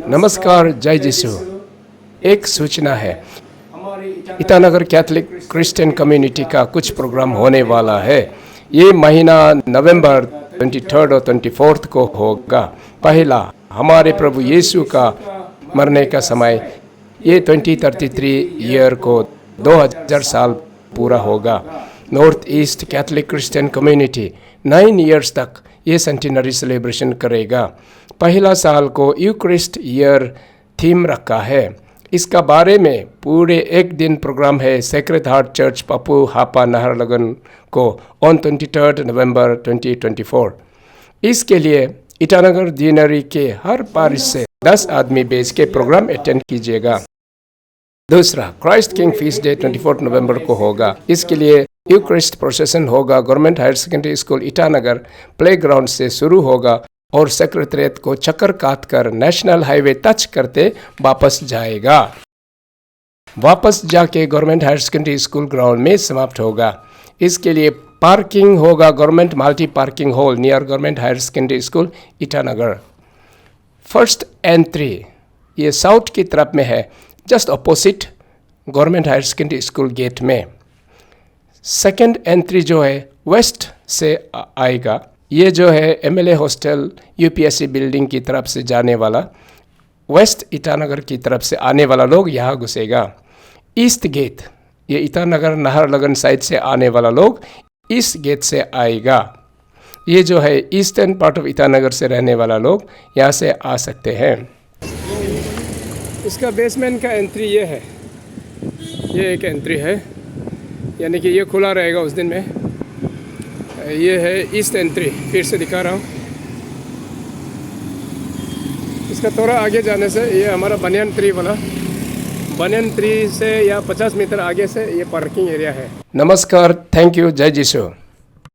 नमस्कार, जय यीशु। एक सूचना है, ईटानगर कैथोलिक क्रिश्चियन कम्युनिटी का कुछ प्रोग्राम होने वाला है। ये महीना नवंबर 23 और 24 को होगा। पहला, हमारे प्रभु यीशु का मरने का समय, ये 2033 ईयर को 2000 साल पूरा होगा। North east Catholic Christian community 9 years तक ये सेंटिनरी सेलिब्रेशन करेगा। पहला साल को यूक्रिस्ट ईयर थीम रखा है। इसका बारे में पूरे एक दिन प्रोग्राम है सेक्रेड हार्ट चर्च पप्पू हापा नाहरलगुन को ऑन 23 नवंबर 2024। इसके लिए ईटानगर दीनरी के हर पारिश से 10 आदमी बेच के प्रोग्राम अटेंड कीजिएगा। दूसरा, क्राइस्ट किंग फीस्ट डे 24 नवंबर को होगा। इसके लिए यूक्रिस्ट प्रोसेशन होगा। Government higher secondary school Itanagar playground से शुरू होगा और सेक्रेटरीट को चक्कर काट कर नेशनल हाईवे टच करते वापस जाएगा। वापस जाके government higher secondary school ground में समाप्त होगा। इसके लिए पार्किंग होगा government multi parking hall near government higher secondary school Itanagar. First entry ये साउथ की तरफ में है, just opposite government higher secondary school gate में। सेकेंड एंट्री जो है वेस्ट से आएगा। ये जो है एमएलए हॉस्टल यूपीएससी बिल्डिंग की तरफ से जाने वाला, वेस्ट ईटानगर की तरफ से आने वाला लोग यहाँ घुसेगा। ईस्ट गेट, ये ईटानगर नाहरलगुन साइड से आने वाला लोग इस गेट से आएगा। ये जो है ईस्टर्न पार्ट ऑफ ईटानगर से रहने वाला लोग यहाँ से आ सकते हैं। इसका बेसमेंट का एंट्री ये है, ये एक एंट्री है, यानी कि ये खुला रहेगा उस दिन में। ये है ईस्ट एंट्री, फिर से दिखा रहा हूँ। इसका थोड़ा आगे जाने से ये हमारा बनियान ट्री वाला, बनियान ट्री से या 50 मीटर आगे से ये पार्किंग एरिया है। नमस्कार, थैंक यू, जय यीशु।